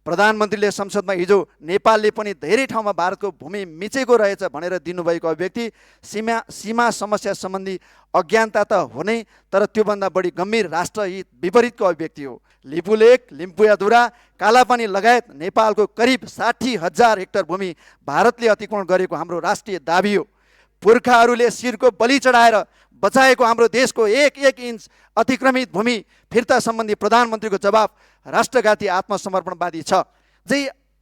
प्रधानमन्त्रीले संसदमा हिजो नेपालले पनि धेरै ठाउँमा भारतको भूमि मिचेको रहेछ भनेर दिनुभएको अभिव्यक्ति सीमा समस्या सम्बन्धी अज्ञानता त हो नै, तर त्योभन्दा बढी गम्भीर राष्ट्रहित विपरीतको अभिव्यक्ति हो। लिपुलेक, लिम्पुयाधुरा, कालापानी लगायत नेपालको करिब 60,000 हेक्टर भूमि भारतले अतिक्रमण गरेको हाम्रो राष्ट्रिय दाबी हो। पुर्खाहरूले शिरको बलि चढाएर बचाएको हाम्रो देशको एक एक इन्च अतिक्रमित भूमि फिर्ता सम्बन्धी प्रधानमन्त्रीको जवाफ राष्ट्रघाती आत्मसमर्पणवादी छ। जै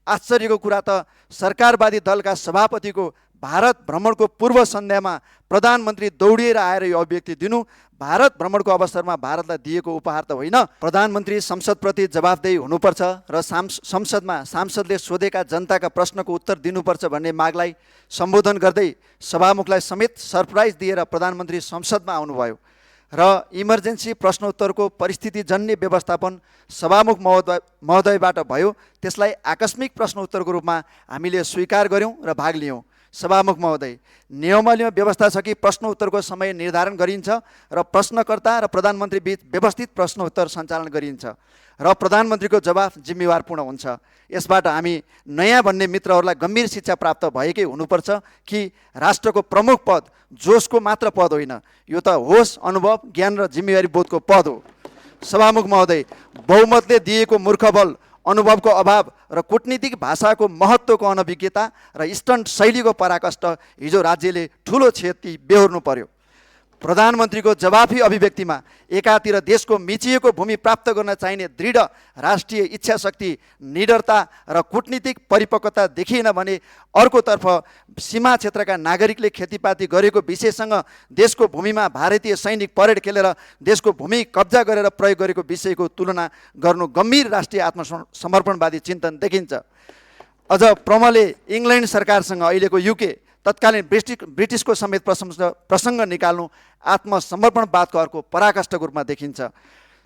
आश्चर्यको कुरा त सरकारवादी दलका सभापतिको भारत भ्रमणको पूर्व सन्ध्यामा प्रधानमन्त्री दौडिएर आएर यो अभिव्यक्ति दिनु भारत भ्रमणको अवसरमा भारतलाई दिएको उपहार त होइन। प्रधानमन्त्री संसदप्रति जवाफदेही हुनुपर्छ र संसदमा सांसदले सोधेका जनताका प्रश्नको उत्तर दिनुपर्छ भन्ने मागलाई सम्बोधन गर्दै सभामुखलाई समेत सरप्राइज दिएर प्रधानमन्त्री संसदमा आउनुभयो र इमर्जेन्सी प्रश्नोत्तरको परिस्थितिजन्य व्यवस्थापन सभामुख महोदयबाट भयो। त्यसलाई आकस्मिक प्रश्नोत्तरको रूपमा हामीले स्वीकार गऱ्यौँ र भाग लियौँ। सभामुख महोदय, नियमावलीमा व्यवस्था छ कि प्रश्नोत्तरको समय निर्धारण गरिन्छ र प्रश्नकर्ता र प्रधानमन्त्री बीच व्यवस्थित प्रश्नोत्तर सञ्चालन गरिन्छ र प्रधानमन्त्रीको जवाफ जिम्मेवारपूर्ण हुन्छ। यसबाट हामी नयाँ भन्ने मित्रहरूलाई गम्भीर शिक्षा प्राप्त भएकै हुनुपर्छ कि राष्ट्रको प्रमुख पद जोसको मात्र पद होइन, यो त होस, अनुभव, ज्ञान र जिम्मेवारी बोधको पद हो। सभामुख महोदय, बहुमतले दिएको मूर्खबल, अनुभवको अभाव र कूटनीतिक भाषाको महत्त्वको अनभिज्ञता र स्टन्ट शैलीको पराकष्ट हिजो राज्यले ठुलो क्षति बेहोर्नु पर्यो। प्रधानमन्त्रीको जवाफी अभिव्यक्तिमा एकातिर देशको मिचिएको भूमि प्राप्त गर्न चाहिने दृढ राष्ट्रिय इच्छाशक्ति, निडरता र कूटनीतिक परिपक्वता देखिएन भने अर्कोतर्फ सीमा क्षेत्रका नागरिकले खेतीपाती गरेको विषयसँग देशको भूमिमा भारतीय सैनिक परेड खेलेर देशको भूमि कब्जा गरेर प्रयोग गरेको विषयको तुलना गर्नु गम्भीर राष्ट्रिय आत्मसमर्पणवादी चिन्तन देखिन्छ। अझ प्रमले इङ्ल्यान्ड सरकारसँग अहिलेको युके तत्कालीन ब्रिटिसको समेत प्रसङ्ग निकाल्नु आत्मसमर्पणवादको अर्को पराकाष्ठको रूपमा देखिन्छ।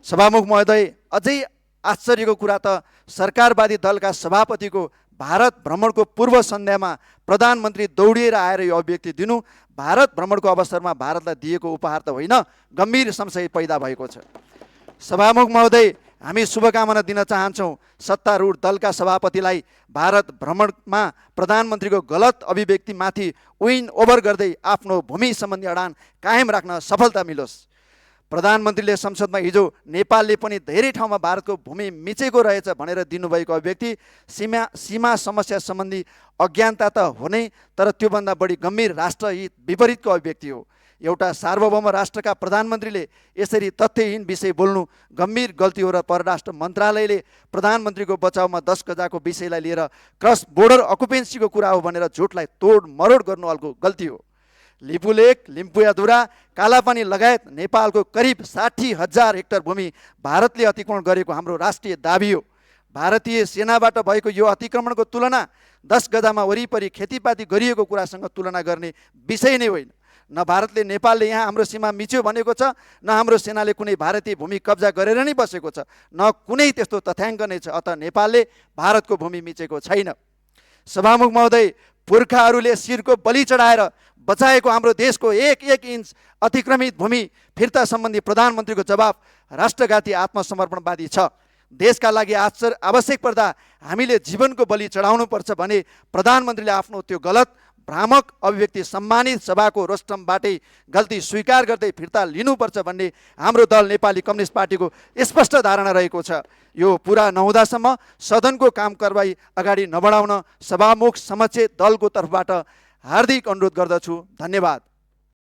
सभामुख महोदय, अझै आश्चर्यको कुरा त सरकारवादी दलका सभापतिको भारत भ्रमणको पूर्व सन्ध्यामा प्रधानमन्त्री दौडिएर आएर यो अभिव्यक्ति दिनु भारत भ्रमणको अवसरमा भारतलाई दिएको उपहार त होइन, गम्भीर संशय पैदा भएको छ। सभामुख महोदय, हामी शुभकामना दिन चाहन्छौँ सत्तारूढ दलका सभापतिलाई भारत भ्रमणमा प्रधानमन्त्रीको गलत अभिव्यक्तिमाथि विन ओभर गर्दै आफ्नो भूमि सम्बन्धी अडान कायम राख्न सफलता मिलोस्। प्रधानमन्त्रीले संसदमा हिजो नेपालले पनि धेरै ठाउँमा भारतको भूमि मिचेको रहेछ भनेर दिनुभएको अभिव्यक्ति सीमा समस्या सम्बन्धी अज्ञानता त हो नै, तर त्योभन्दा बढी गम्भीर राष्ट्रहित विपरीतको अभिव्यक्ति हो। एउटा सार्वभौम राष्ट्रका प्रधानमन्त्रीले यसरी तथ्यहीन विषय बोल्नु गम्भीर गल्ती हो र परराष्ट्र मन्त्रालयले प्रधानमन्त्रीको बचाउमा 10 गजाको विषयलाई लिएर क्रस बोर्डर अकुपेन्सीको कुरा हो भनेर झुटलाई तोड मरोड गर्नु अर्को गल्ती हो। लिपुलेक, लिम्पुयाधुरा, कालापानी लगायत नेपालको करिब 60,000 हेक्टर भूमि भारतले अतिक्रमण गरेको हाम्रो राष्ट्रिय दाबी हो। भारतीय सेनाबाट भएको यो अतिक्रमणको तुलना 10 गजामा वरिपरि खेतीपाती गरिएको कुरासँग तुलना गर्ने विषय नै होइन। न भारतले नेपालले यहाँ हाम्रो सीमा मिच्यो भनेको छ, न हाम्रो सेनाले कुनै भारतीय भूमि कब्जा गरेर नै बसेको छ, न कुनै त्यस्तो तथ्याङ्क नै छ। अत नेपालले भारतको भूमि मिचेको छैन। सभामुख महोदय, पुर्खाहरूले शिरको बलि चढाएर बचाएको हाम्रो देशको एक एक इन्च अतिक्रमित भूमि फिर्ता सम्बन्धी प्रधानमन्त्रीको जवाफ राष्ट्रघाती आत्मसमर्पणवादी छ। देशका लागि आवश्यक पर्दा हामीले जीवनको बलि चढाउनुपर्छ भने प्रधानमन्त्रीले आफ्नो त्यो गलत भ्रामक अभिव्यक्ति सम्मानित सभाको रोस्टमबाटै गल्ती स्वीकार गर्दै फिर्ता लिनुपर्छ भन्ने हाम्रो दल नेपाली कम्युनिस्ट पार्टीको स्पष्ट धारणा रहेको छ। यो पुरा नहुँदासम्म सदनको काम कारबाही अगाडि नबढाउन सभामुख समक्ष दलको तर्फबाट हार्दिक अनुरोध गर्दछु। धन्यवाद।